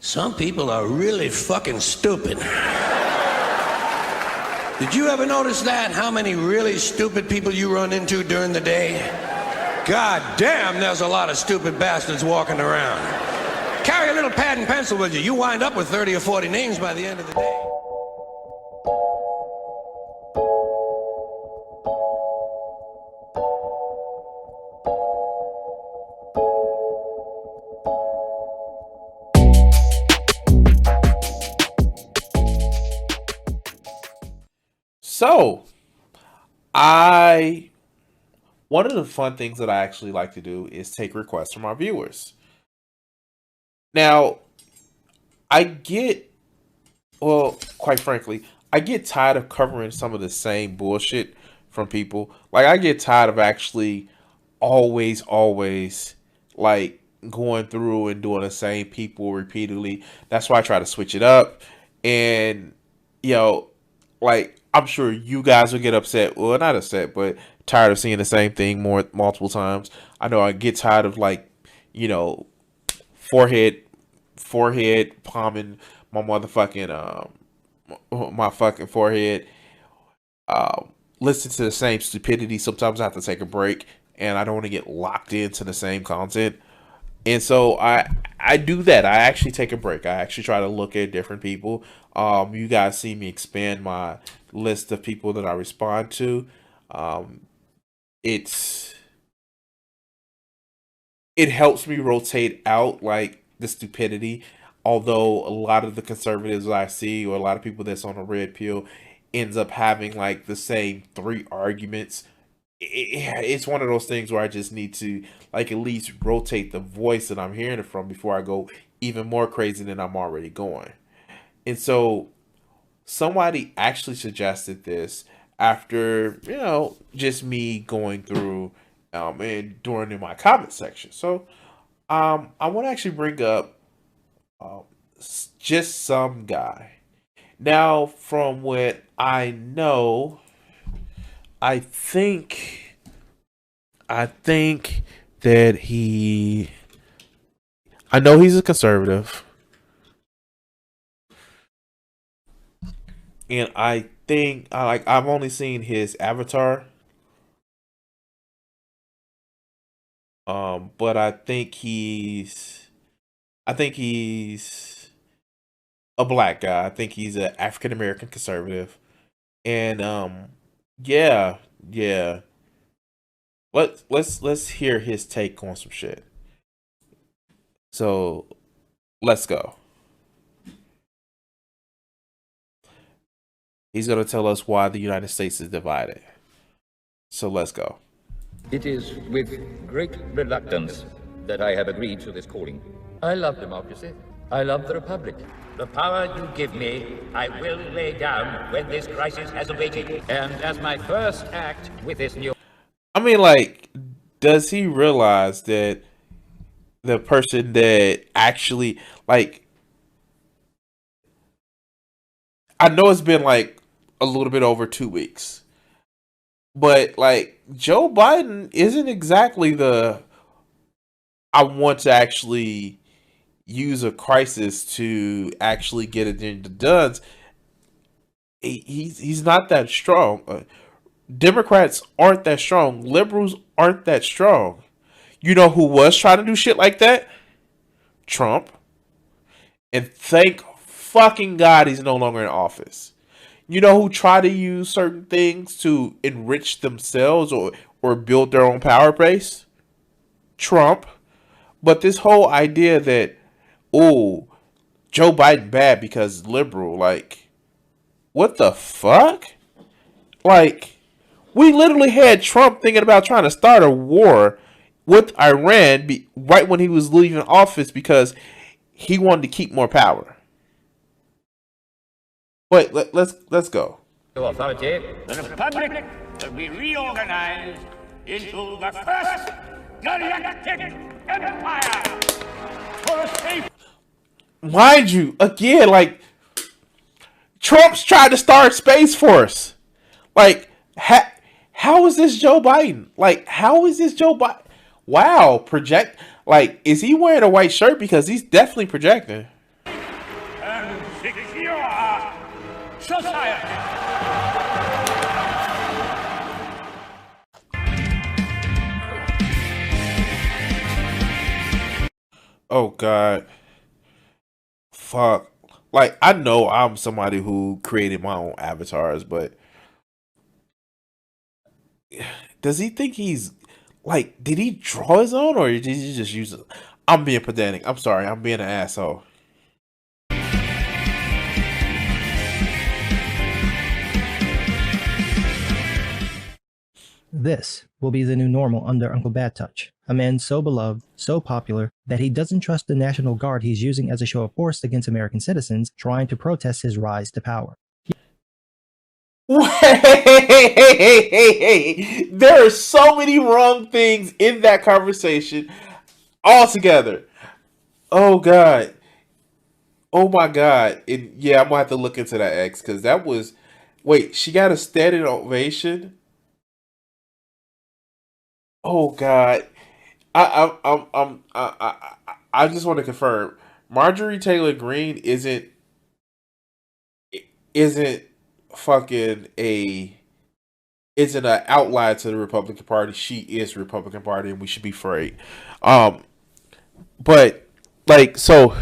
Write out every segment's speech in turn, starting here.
Some people are really fucking stupid. Did you ever notice that? How many really stupid people you run into during the day? God damn, there's a lot of stupid bastards walking around. Carry a little pad and pencil with you. You wind up with 30 or 40 names by the end of the day. So, one of the fun things that I actually like to do is take requests from our viewers. Now, quite frankly, I get tired of covering some of the same bullshit from people. Like, I get tired of actually always, like, going through and doing the same people repeatedly. That's why I try to switch it up. And, like, I'm sure you guys will get upset. Well, not upset, but tired of seeing the same thing multiple times. I know I get tired of, like, forehead palming my motherfucking my fucking forehead. Listen to the same stupidity. Sometimes I have to take a break, and I don't want to get locked into the same content. And so I do that. I actually take a break. I actually try to look at different people. You guys see me expand my list of people that I respond to. It helps me rotate out, like, the stupidity. Although a lot of the conservatives I see, or a lot of people that's on a red pill, ends up having, like, the same 3 arguments. It's one of those things where I just need to, like, at least rotate the voice that I'm hearing it from before I go even more crazy than I'm already going. And so somebody actually suggested this after, just me going through and during in my comment section. So I want to actually bring up just some guy. Now, from what I know, I think that I know he's a conservative. And I think I've only seen his avatar. But I think he's a black guy. I think he's an African American conservative. And yeah. Let's hear his take on some shit. So let's go. He's gonna tell us why the United States is divided. So let's go. It is with great reluctance that I have agreed to this calling. I love democracy. I love the Republic. The power you give me, I will lay down when this crisis has abated. And as my first act with this new... I mean, like, does he realize that the person that actually, like, I know it's been, like, a little bit over 2 weeks, but, like, Joe Biden isn't exactly I want to actually use a crisis to actually get it done. He's not that strong. Democrats aren't that strong. Liberals aren't that strong. You know who was trying to do shit like that? Trump. And thank fucking God he's no longer in office. You know who tried to use certain things to enrich themselves or build their own power base? Trump. But this whole idea that, oh, Joe Biden bad because liberal, like, what the fuck? Like, we literally had Trump thinking about trying to start a war with Iran right when he was leaving office because he wanted to keep more power. Wait, let's go. Authority. The Republic will be reorganized into the first galactic empire for a safe... Mind you, again, like, Trump's tried to start Space Force. Like, how is this Joe Biden? Like, how is this Joe Biden? Wow, project. Like, is he wearing a white shirt? Because he's definitely projecting. society. Oh God. Fuck. Like, I know I'm somebody who created my own avatars, but does he think he's like, did he draw his own or did he just use it? I'm being pedantic. I'm sorry. I'm being an asshole. This will be the new normal under Uncle Bad Touch, a man so beloved, so popular, that he doesn't trust the National Guard he's using as a show of force against American citizens trying to protest his rise to power. Wait, there are so many wrong things in that conversation altogether. Oh God. Oh my God. And yeah, I'm gonna have to look into that X because that was. Wait, she got a standing ovation. Oh God. I just want to confirm. Marjorie Taylor Greene isn't fucking isn't an outlier to the Republican Party. She is Republican Party, and we should be afraid. But like, so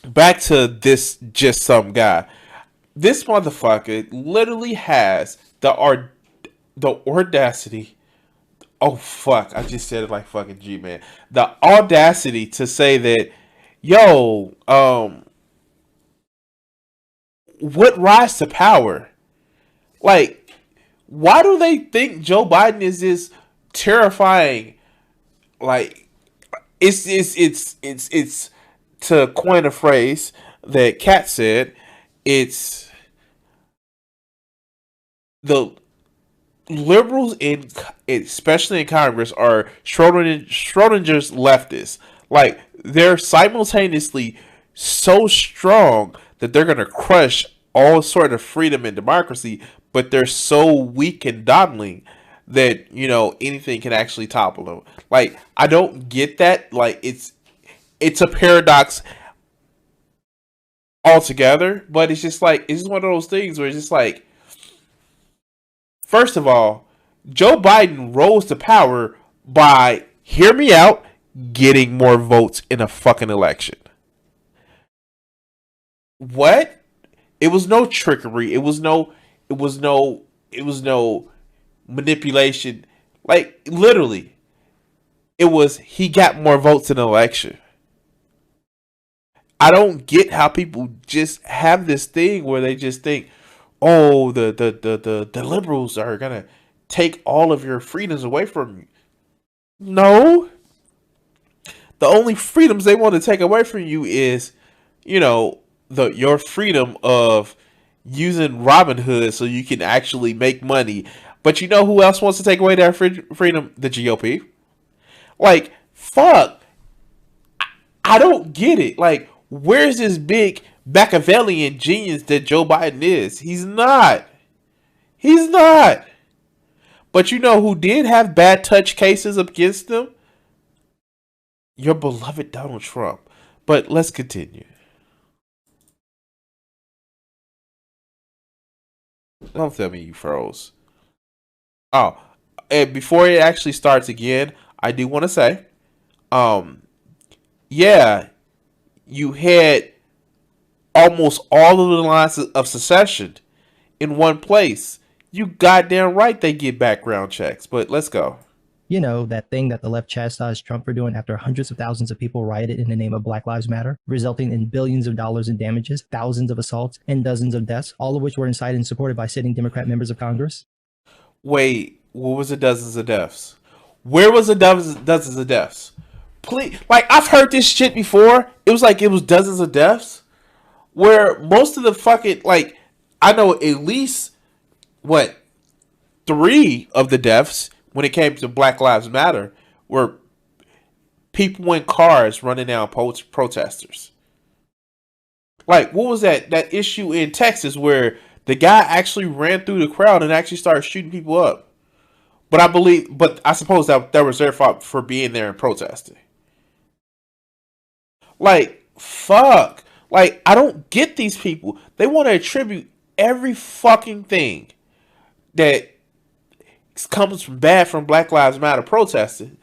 back to this just some guy. This motherfucker literally has the audacity. Oh fuck! I just said it like fucking G-Man. The audacity to say that, yo, what rise to power? Like, why do they think Joe Biden is this terrifying? Like, it's to coin a phrase that Kat said, it's the liberals especially in Congress are Schrodinger's leftists. Like, they're simultaneously so strong that they're gonna crush all sort of freedom and democracy, but they're so weak and dawdling that, you know, anything can actually topple them. Like, I don't get that. Like, it's a paradox altogether, but it's just like, it's just one of those things where it's just like, first of all, Joe Biden rose to power by, hear me out, getting more votes in a fucking election. What? It was no trickery. It was no manipulation. Like, literally, it was, he got more votes in an election. I don't get how people just have this thing where they just think, oh, the liberals are gonna take all of your freedoms away from you. No. The only freedoms they want to take away from you is, you know, your freedom of using Robinhood so you can actually make money. But you know who else wants to take away that freedom? The GOP. Like, fuck. I don't get it. Like, where's this big Machiavellian genius that Joe Biden is? He's not. He's not. But you know who did have bad touch cases against them? Your beloved Donald Trump. But let's continue. Don't tell me you froze. Oh, and before it actually starts again, I do want to say, yeah, you had almost all of the lines of secession in one place. You goddamn right they get background checks, but let's go. You know, that thing that the left chastised Trump for doing after hundreds of thousands of people rioted in the name of Black Lives Matter, resulting in billions of dollars in damages, thousands of assaults, and dozens of deaths, all of which were incited and supported by sitting Democrat members of Congress? Wait, what was the dozens of deaths? Where was the dozens of deaths? Please, like, I've heard this shit before. It was like it was dozens of deaths. Where most of the fucking, like, I know at least, what, 3 of the deaths when it came to Black Lives Matter were people in cars running down protesters. Like, what was that issue in Texas where the guy actually ran through the crowd and actually started shooting people up? But I suppose that was their fault for being there and protesting. Like, fuck. Like, I don't get these people. They want to attribute every fucking thing that comes from bad from Black Lives Matter protesting.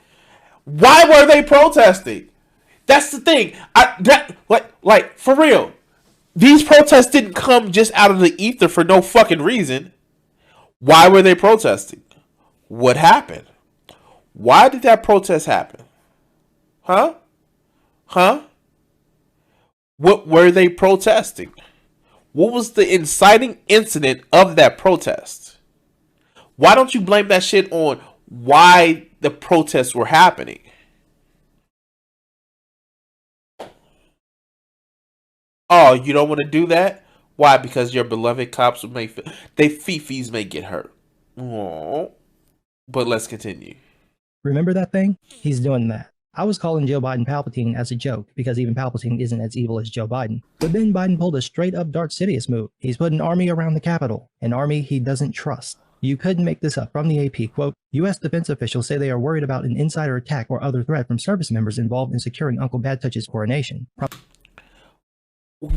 Why were they protesting? That's the thing. Like for real. These protests didn't come just out of the ether for no fucking reason. Why were they protesting? What happened? Why did that protest happen? Huh? What were they protesting? What was the inciting incident of that protest? Why don't you blame that shit on why the protests were happening? Oh, you don't want to do that? Why? Because your beloved cops will make they fifis may get hurt. Oh, but let's continue. Remember that thing? He's doing that. I was calling Joe Biden Palpatine as a joke because even Palpatine isn't as evil as Joe Biden. But then Biden pulled a straight up Darth Sidious move. He's put an army around the Capitol, an army he doesn't trust. You couldn't make this up. From the AP, quote, U.S. defense officials say they are worried about an insider attack or other threat from service members involved in securing Uncle Bad Touch's coronation.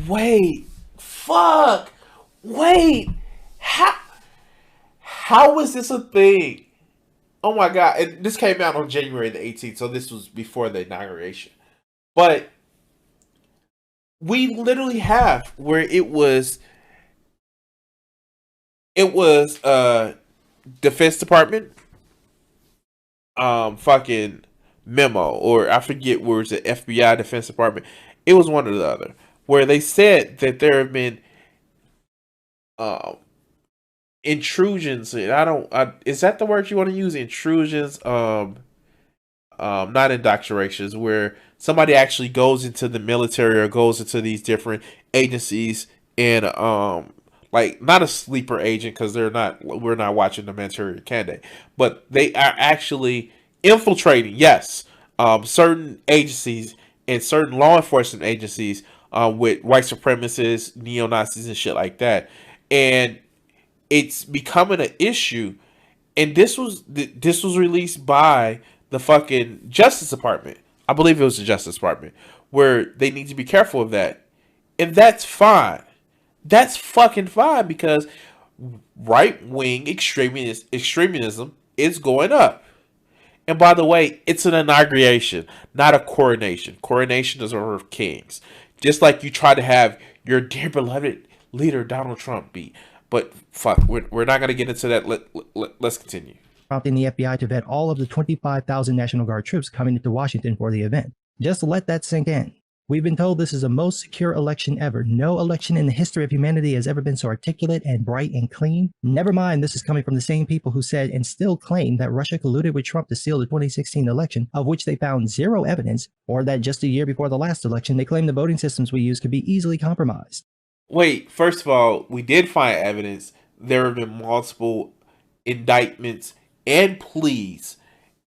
Wait, fuck, wait, how is this a thing? Oh my god, and this came out on January the 18th, so this was before the inauguration. But we literally have where it was Defense Department fucking memo, or I forget where it's the FBI Defense Department. It was one or the other, where they said that there have been intrusions. Is that the word you want to use? Intrusions, not indoctrinations, where somebody actually goes into the military or goes into these different agencies and like not a sleeper agent, because we're not watching the Manchurian Candidate, but they are actually infiltrating, yes, certain agencies and certain law enforcement agencies with white supremacists, neo-Nazis and shit like that. And it's becoming an issue. And this was released by the fucking Justice Department. I believe it was the Justice Department, where they need to be careful of that. And that's fine. That's fucking fine, because right-wing extremism is going up. And by the way, it's an inauguration, not a coronation. Coronation is over kings. Just like you try to have your dear beloved leader, Donald Trump, be. But fuck, we're not going to get into that. Let's continue. Prompting the FBI to vet all of the 25,000 National Guard troops coming into Washington for the event. Just let that sink in. We've been told this is the most secure election ever. No election in the history of humanity has ever been so articulate and bright and clean. Never mind, this is coming from the same people who said and still claim that Russia colluded with Trump to steal the 2016 election, of which they found zero evidence, or that just a year before the last election, they claimed the voting systems we use could be easily compromised. Wait, first of all, we did find evidence. There have been multiple indictments and pleas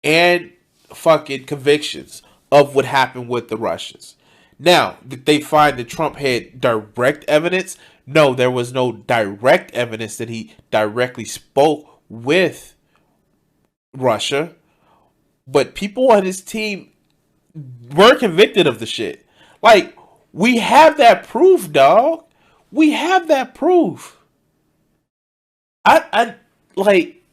and fucking convictions of what happened with the Russians. Now, did they find that Trump had direct evidence? No, there was no direct evidence that he directly spoke with Russia. But people on his team were convicted of the shit. Like, we have that proof, dog. We have that proof. I like,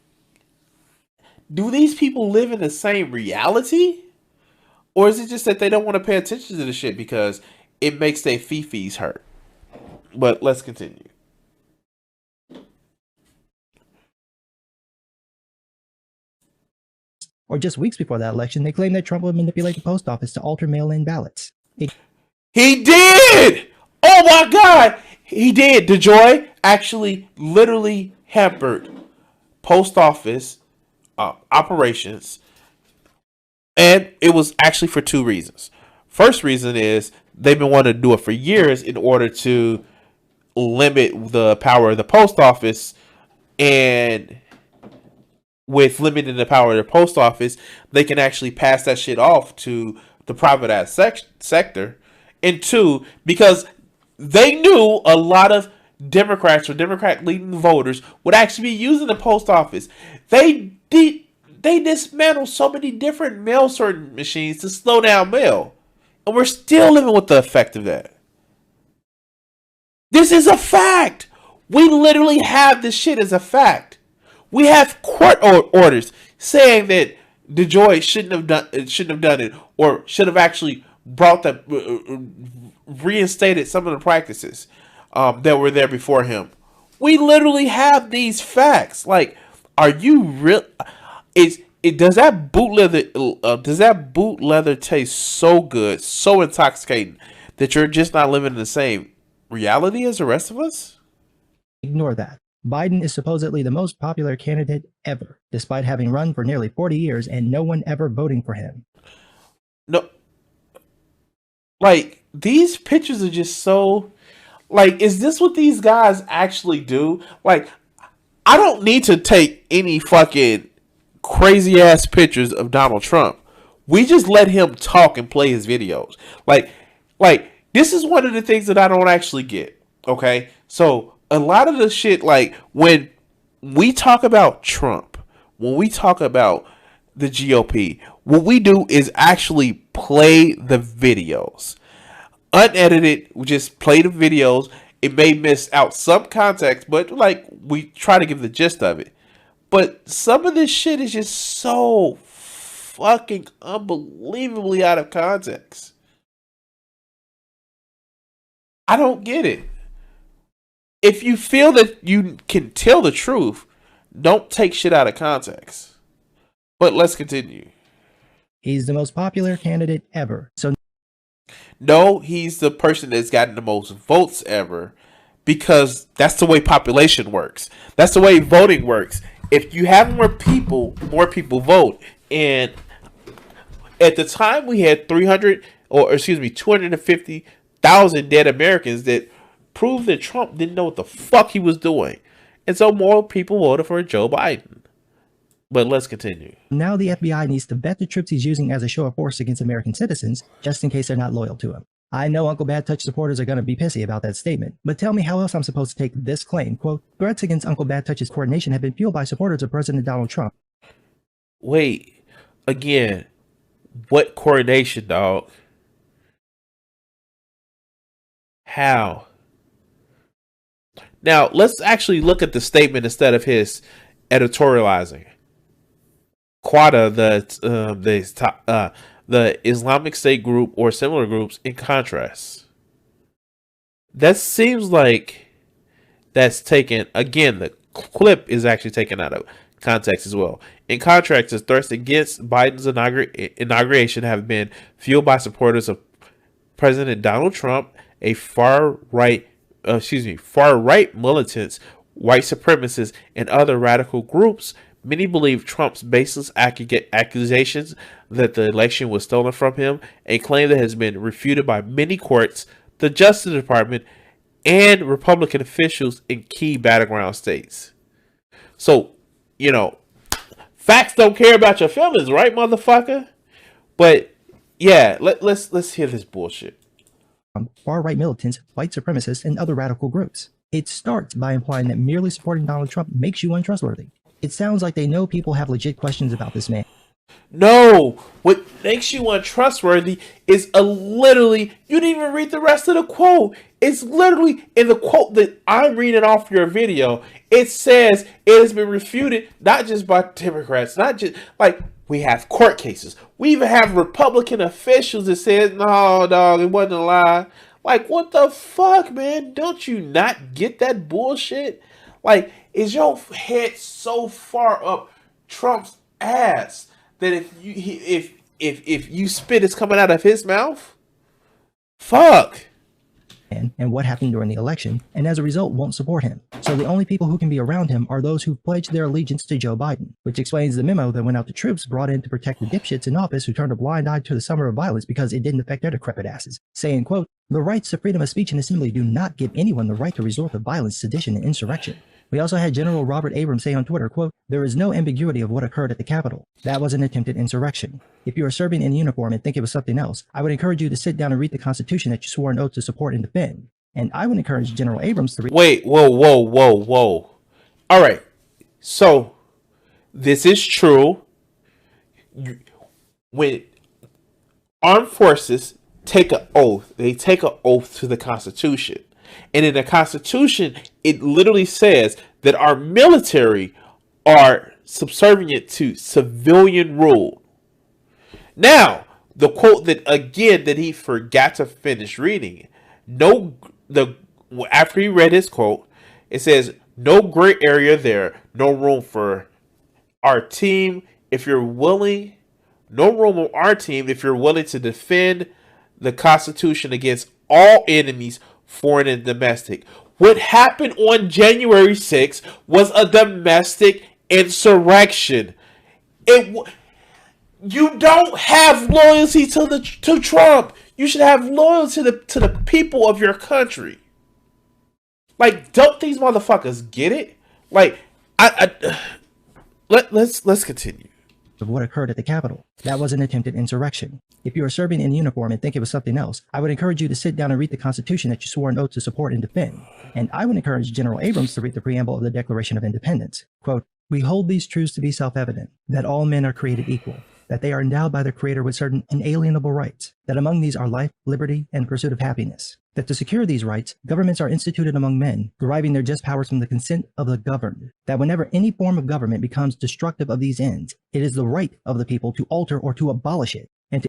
do these people live in the same reality? Or is it just that they don't want to pay attention to the shit because it makes their fifis hurt? But let's continue. Or just weeks before that election, they claimed that Trump would manipulate the post office to alter mail-in ballots. He did! Oh my god! He did. DeJoy actually literally hampered post office operations. And it was actually for two reasons. First reason is they've been wanting to do it for years in order to limit the power of the post office. And with limiting the power of the post office, they can actually pass that shit off to the privatized sector. And two, because they knew a lot of Democrats or Democrat leading voters would actually be using the post office. They dismantled so many different mail sorting machines to slow down mail. And we're still living with the effect of that. This is a fact. We literally have this shit as a fact. We have court orders saying that DeJoy shouldn't have done it, or should have actually brought reinstated some of the practices that were there before him. We literally have these facts. Like, are you real? Does that boot leather taste so good, so intoxicating, that you're just not living in the same reality as the rest of us? Ignore that. Biden is supposedly the most popular candidate ever, despite having run for nearly 40 years and no one ever voting for him. No. Like, these pictures are just so... Like, is this what these guys actually do? Like, I don't need to take any fucking crazy ass pictures of Donald Trump. We just let him talk and play his videos. Like, this is one of the things that I don't actually get. Okay? So, a lot of the shit, like, when we talk about Trump, when we talk about the GOP, what we do is actually play the videos. Unedited, we just play the videos. It may miss out some context, but, like, we try to give the gist of it. But some of this shit is just so fucking unbelievably out of context. I don't get it. If you feel that you can tell the truth, don't take shit out of context. But let's continue. He's the most popular candidate ever. So no, he's the person that's gotten the most votes ever, because that's the way population works. That's the way voting works. If you have more people vote. And at the time we had 250,000 dead Americans that proved that Trump didn't know what the fuck he was doing. And so more people voted for Joe Biden. But let's continue. Now the FBI needs to vet the troops he's using as a show of force against American citizens, just in case they're not loyal to him. I know Uncle Bad Touch supporters are going to be pissy about that statement, but tell me how else I'm supposed to take this claim. Quote, threats against Uncle Bad Touch's coordination have been fueled by supporters of President Donald Trump. Wait, again, what coordination, dog? How? Now, let's actually look at the statement instead of his editorializing. Quada, the Islamic State group or similar groups, in contrast. That seems like that's taken, again, the clip is actually taken out of context as well. In contrast, the threats against Biden's inauguration have been fueled by supporters of President Donald Trump, a far-right militants, white supremacists, and other radical groups. Many believe Trump's baseless accusations that the election was stolen from him, a claim that has been refuted by many courts, the Justice Department, and Republican officials in key battleground states. So, you know, facts don't care about your feelings, right, motherfucker? But yeah, let's hear this bullshit. Far-right militants, white supremacists, and other radical groups. It starts by implying that merely supporting Donald Trump makes you untrustworthy. It sounds like they know people have legit questions about this man. No, what makes you untrustworthy is literally, you didn't even read the rest of the quote. It's literally in the quote that I'm reading off your video. It says it has been refuted, not just by Democrats, not just, like, we have court cases. We even have Republican officials that said, no, dog, it wasn't a lie. Like, what the fuck, man? Don't you not get that bullshit? Like, is your head so far up Trump's ass that if you spit is coming out of his mouth? Fuck. And what happened during the election, and as a result won't support him. So the only people who can be around him are those who pledged their allegiance to Joe Biden, which explains the memo that went out to troops brought in to protect the dipshits in office who turned a blind eye to the summer of violence because it didn't affect their decrepit asses, saying, quote, the rights to freedom of speech and assembly do not give anyone the right to resort to violence, sedition, and insurrection. We also had General Robert Abrams say on Twitter, quote, there is no ambiguity of what occurred at the Capitol. That was an attempted insurrection. If you are serving in uniform and think it was something else, I would encourage you to sit down and read the Constitution that you swore an oath to support and defend. And I would encourage General Abrams to read... Wait, whoa. All right. So, this is true. When armed forces take an oath, they take an oath to the Constitution. And in the Constitution, it literally says that our military are subservient to civilian rule. Now, the quote that he forgot to finish reading. After he read his quote, it says, "No gray area there, no room for our team if you're willing, no room on our team if you're willing to defend the Constitution against all enemies, foreign and domestic." What happened on January 6th was a domestic insurrection. You don't have loyalty to Trump. You should have loyalty to the people of your country. Like, don't these motherfuckers get it? Like, let's continue. Of what occurred at the Capitol. That was an attempted insurrection. If you are serving in uniform and think it was something else, I would encourage you to sit down and read the Constitution that you swore an oath to support and defend. And I would encourage General Abrams to read the preamble of the Declaration of Independence. Quote, "We hold these truths to be self-evident, that all men are created equal, that they are endowed by their Creator with certain inalienable rights, that among these are life, liberty, and pursuit of happiness, that to secure these rights, governments are instituted among men, deriving their just powers from the consent of the governed, that whenever any form of government becomes destructive of these ends, it is the right of the people to alter or to abolish it, and to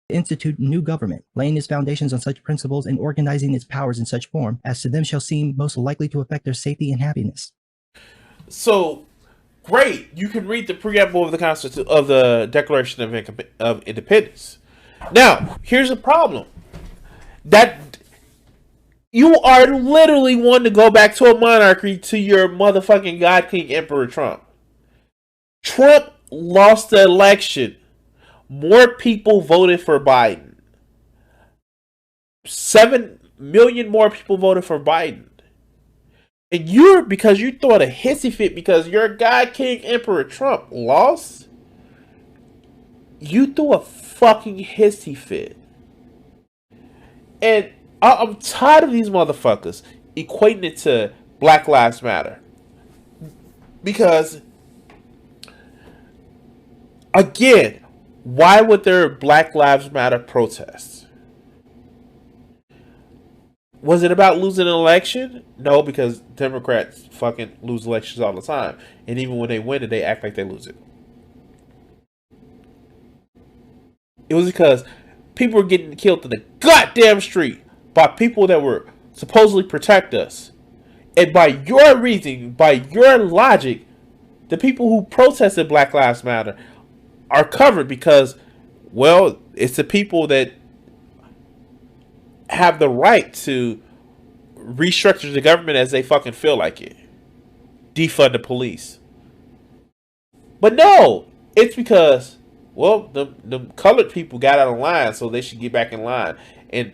institute new government, laying its foundations on such principles and organizing its powers in such form as to them shall seem most likely to affect their safety and happiness." So, great, you can read the preamble of the Declaration of Independence. Now, here's the problem: that you are literally wanting to go back to a monarchy, to your motherfucking God King Emperor Trump. Trump lost the election. More people voted for Biden. 7 million more people voted for Biden. And because you thought a hissy fit because your God King Emperor Trump lost, you threw a fucking hissy fit. And I'm tired of these motherfuckers equating it to Black Lives Matter. Because, again, why would there Black Lives Matter protests? Was it about losing an election? No, because Democrats fucking lose elections all the time. And even when they win it, they act like they lose it. It was because people were getting killed in the goddamn street by people that were supposedly protect us. And by your reasoning, by your logic, the people who protested Black Lives Matter are covered because, well, it's the people that have the right to restructure the government as they fucking feel like it. Defund the police. But no, it's because, well, the colored people got out of line, so they should get back in line. And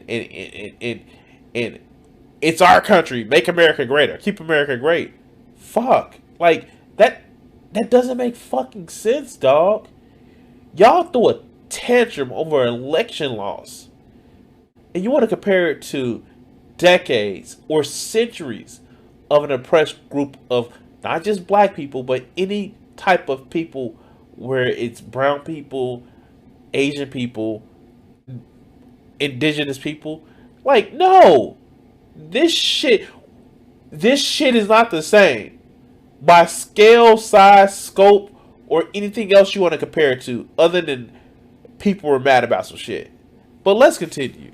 it's our country. Make America greater. Keep America great. Fuck. Like, that doesn't make fucking sense, dog. Y'all threw a tantrum over an election loss. And you want to compare it to decades or centuries of an oppressed group of not just black people, but any type of people where it's brown people, Asian people, indigenous people. Like, no. This shit is not the same. By scale, size, scope, or anything else you want to compare it to, other than people were mad about some shit. But let's continue.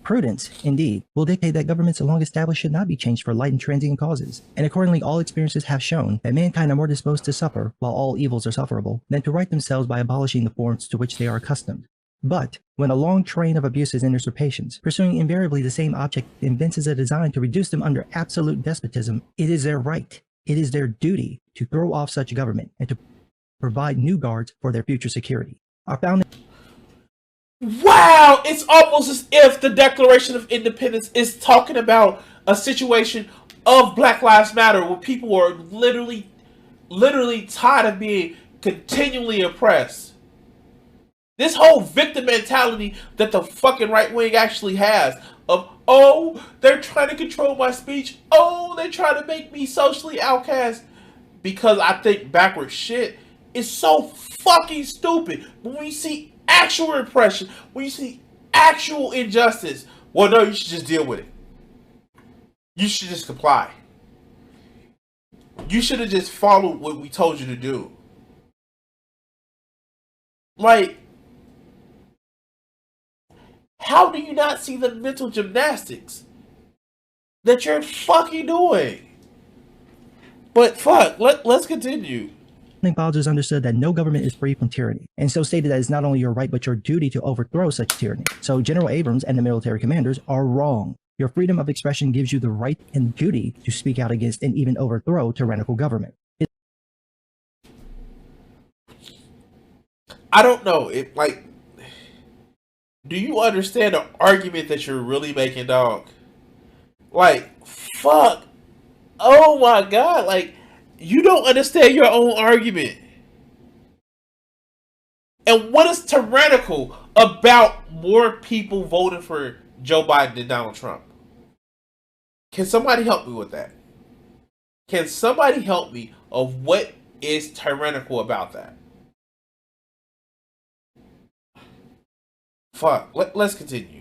Prudence, indeed, will dictate that governments long established should not be changed for light and transient causes, and accordingly all experiences have shown that mankind are more disposed to suffer, while all evils are sufferable, than to right themselves by abolishing the forms to which they are accustomed. But, when a long train of abuses enters their patience, pursuing invariably the same object evinces a design to reduce them under absolute despotism, it is their right, it is their duty to throw off such government and to provide new guards for their future security. Our founding... Wow! It's almost as if the Declaration of Independence is talking about a situation of Black Lives Matter where people are literally tired of being continually oppressed. This whole victim mentality that the fucking right wing actually has of, oh, they're trying to control my speech. Oh, they're trying to make me socially outcast because I think backward shit is so fucking stupid. When we see actual repression, when you see actual injustice, well, no, you should just deal with it. you should just comply. You should have just followed what we told you to do. Like, how do you not see the mental gymnastics that you're fucking doing? But fuck, let's continue. Founding fathers understood that no government is free from tyranny, and so stated that it's not only your right but your duty to overthrow such tyranny. So General Abrams and the military commanders are wrong. Your freedom of expression gives you the right and duty to speak out against and even overthrow tyrannical government. I don't know. Do you understand the argument that you're really making, dog? Like, fuck. Oh my god. Like, you don't understand your own argument. And what is tyrannical about more people voting for Joe Biden than Donald Trump? Can somebody help me with that? Can somebody help me of what is tyrannical about that? Fuck. Let's continue.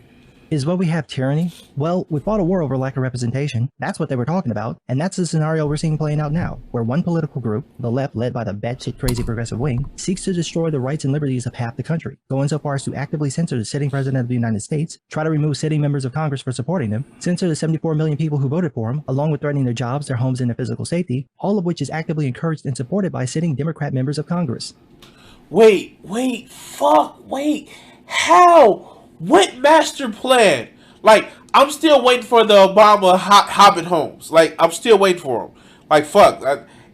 Is what we have tyranny? Well, we fought a war over lack of representation. That's what they were talking about. And that's the scenario we're seeing playing out now, where one political group, the left led by the batshit crazy progressive wing, seeks to destroy the rights and liberties of half the country, going so far as to actively censor the sitting president of the United States, try to remove sitting members of Congress for supporting them, censor the 74 million people who voted for him, along with threatening their jobs, their homes, and their physical safety, all of which is actively encouraged and supported by sitting Democrat members of Congress. Wait, how? What master plan? Like, I'm still waiting for the Obama Hobbit homes. Like, I'm still waiting for them. Like, fuck.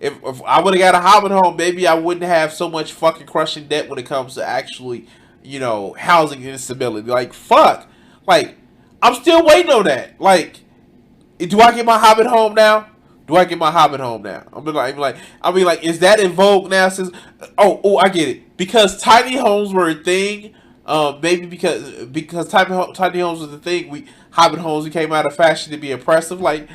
If I would have got a Hobbit home, maybe I wouldn't have so much fucking crushing debt when it comes to actually, housing instability. Like, fuck. Like, I'm still waiting on that. Like, do I get my Hobbit home now? I mean, like, is that in vogue now? Since I get it. Because tiny homes were a thing. Maybe because tiny homes was the thing. Hobbit homes became out of fashion to be oppressive. Like,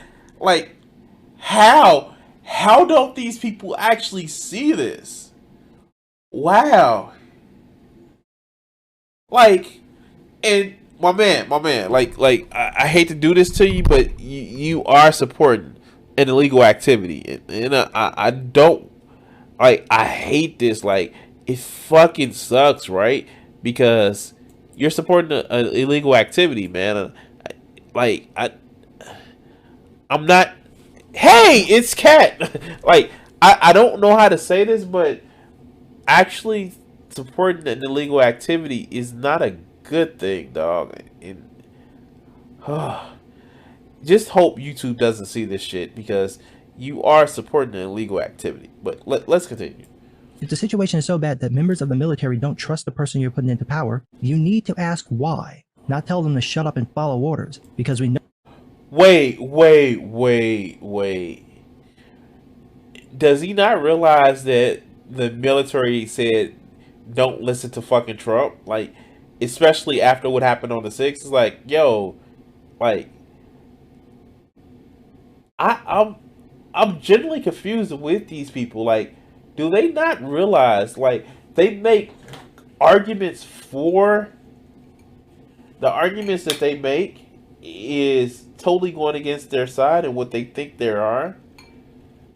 how don't these people actually see this? Wow. Like, and my man. Like, I hate to do this to you, but you are supporting an illegal activity, and I don't like. I hate this. Like, it fucking sucks, right? Because you're supporting an illegal activity, man. I'm not. Hey, it's Cat. Like, I don't know how to say this, but actually supporting an illegal activity is not a good thing, dog. And just hope YouTube doesn't see this shit, because you are supporting an illegal activity. But let's continue. If the situation is so bad that members of the military don't trust the person you're putting into power, you need to ask why, not tell them to shut up and follow orders, because we know. Wait. Does he not realize that the military said don't listen to fucking Trump? Like, especially after what happened on the 6th. It's like, yo, like, I'm genuinely confused with these people. Like, do they not realize, like, they make arguments for the arguments that they make is totally going against their side and what they think there are?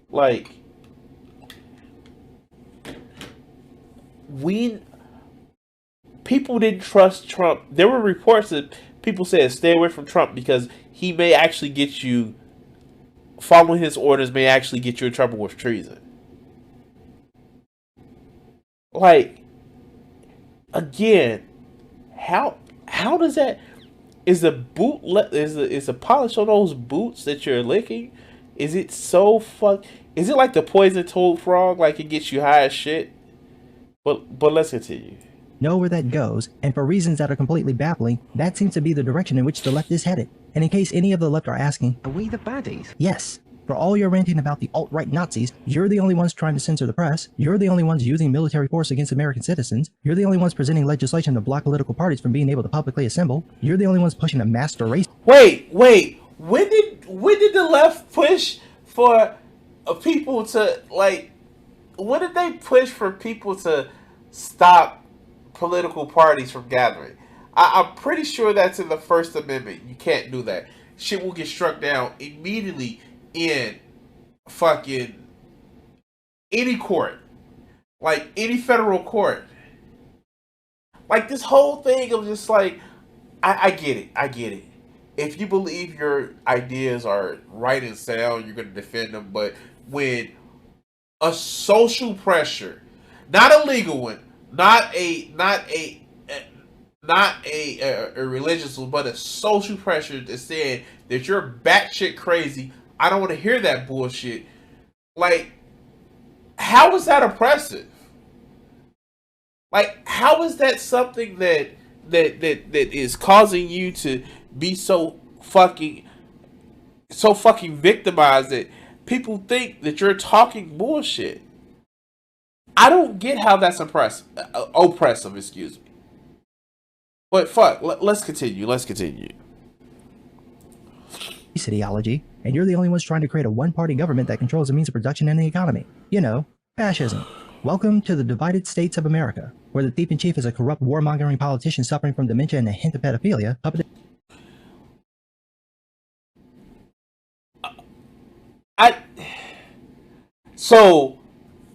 Like, people didn't trust Trump. There were reports that people said stay away from Trump because he may actually get you, following his orders may actually get you in trouble with treason. Like, again, how does that, is the polish on those boots that you're licking, is it so is it like the poison toad frog, like it gets you high as shit? But let's continue. Know where that goes, and for reasons that are completely baffling, that seems to be the direction in which the left is headed. And in case any of the left are asking, are we the baddies? Yes. For all your ranting about the alt-right Nazis, you're the only ones trying to censor the press, you're the only ones using military force against American citizens, you're the only ones presenting legislation to block political parties from being able to publicly assemble, you're the only ones pushing a master race. Wait, when did the left push for people to, like, when did they push for people to stop political parties from gathering? I'm pretty sure that's in the First Amendment. You can't do that. shit will get struck down immediately in fucking any court, like any federal court. Like this whole thing of just like, I get it, I get it. If you believe your ideas are right and sound, you're gonna defend them. But when a social pressure, not a legal one, not a religious one, but a social pressure that's saying that you're batshit crazy. I don't want to hear that bullshit. Like, how is that oppressive? Like, how is that something that is causing you to be so fucking victimized that people think that you're talking bullshit? I don't get how that's oppressive, excuse me. But fuck, let's continue. Let's continue. Ideology, and you're the only ones trying to create a one-party government that controls the means of production and the economy. You know, fascism. Welcome to the divided states of America, where the thief in chief is a corrupt warmongering politician suffering from dementia and a hint of pedophilia. So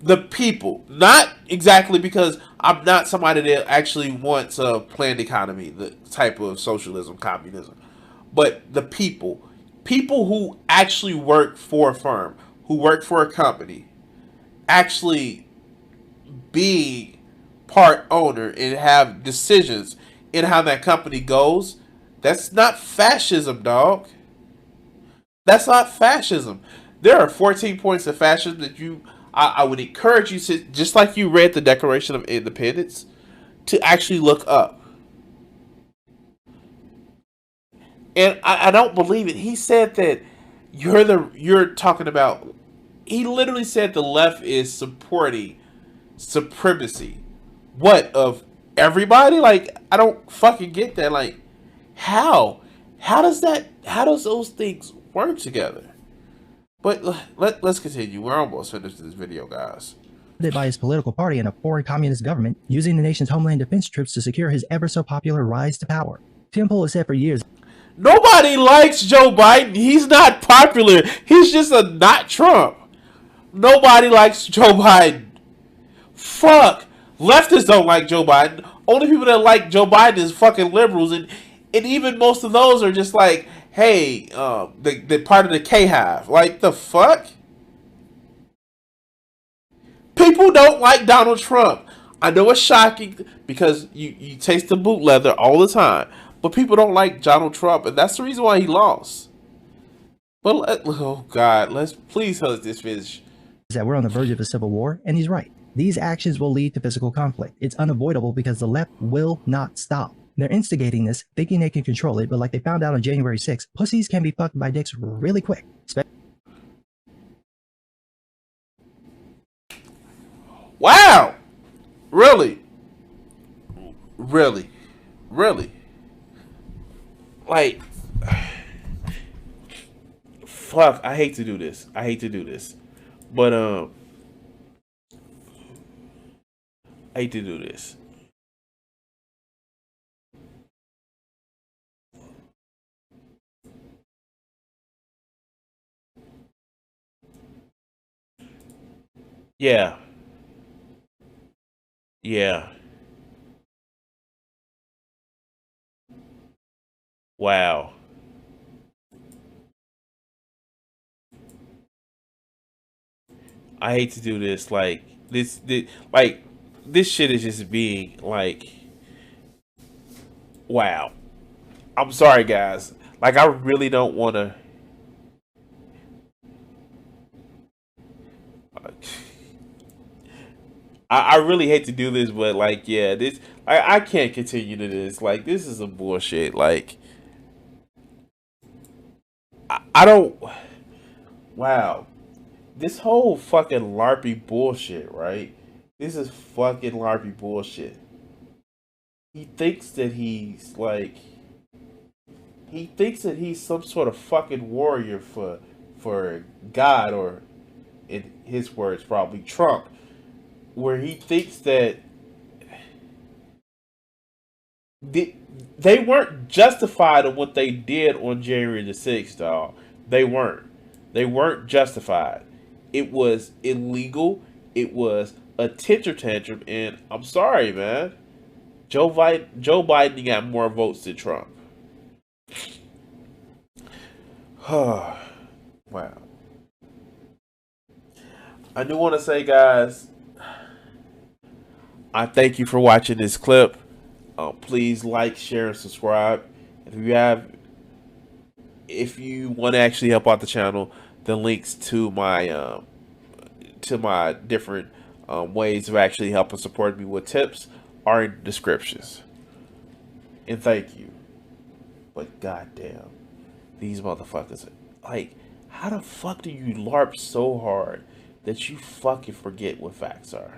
the people, not exactly, because I'm not somebody that actually wants a planned economy, the type of socialism, communism, but the people who actually work for a firm, who work for a company, actually be part owner and have decisions in how that company goes. That's not fascism, dog. That's not fascism. There are 14 points of fascism that I would encourage you to, just like you read the Declaration of Independence, to actually look up. And I don't believe it. He said that you're talking about. He literally said the left is supporting supremacy. What, of everybody? Like, I don't fucking get that. Like, how? How does those things work together? But let's continue. We're almost finished this video, guys. By his political party and a foreign communist government, using the nation's homeland defense troops to secure his ever so popular rise to power. Tim Pool has said for years, nobody likes Joe Biden. He's not popular. He's just a not Trump. Nobody likes Joe Biden. Fuck. Leftists don't like Joe Biden. Only people that like Joe Biden is fucking liberals, and even most of those are just like, hey, the part of the K-Hive. Like, the fuck? People don't like Donald Trump. I know it's shocking because you taste the boot leather all the time, but people don't like Donald Trump, and that's the reason why he lost. But oh God, let's please let this finish. That we're on the verge of a civil war, and he's right. These actions will lead to physical conflict. It's unavoidable because the left will not stop. They're instigating this, thinking they can control it, but like they found out on January 6th, pussies can be fucked by dicks really quick. Wow! Really? Really? Really? Like, fuck, I hate to do this. But, I hate to do this. Yeah. Wow. I hate to do this. Like, this shit is just being like, wow. I'm sorry, guys. Like, I really don't want to. I really hate to do this, but like, yeah, I can't continue to this. Like, this is some bullshit. Like, I don't. Wow, this whole fucking LARPy bullshit, right? This is fucking LARPy bullshit. He thinks that he's like. He thinks that he's some sort of fucking warrior for God, or in his words, probably Trump. Where he thinks that they weren't justified in what they did on January the 6th, dog. They weren't. They weren't justified. It was illegal. It was a temper tantrum, and I'm sorry, man. Joe Biden got more votes than Trump. Wow. I do want to say, guys, I thank you for watching this clip. Please like, share, and subscribe. If you want to actually help out the channel, the links to my different ways of actually helping support me with tips are in the descriptions. And thank you. But goddamn, these motherfuckers, like, how the fuck do you LARP so hard that you fucking forget what facts are?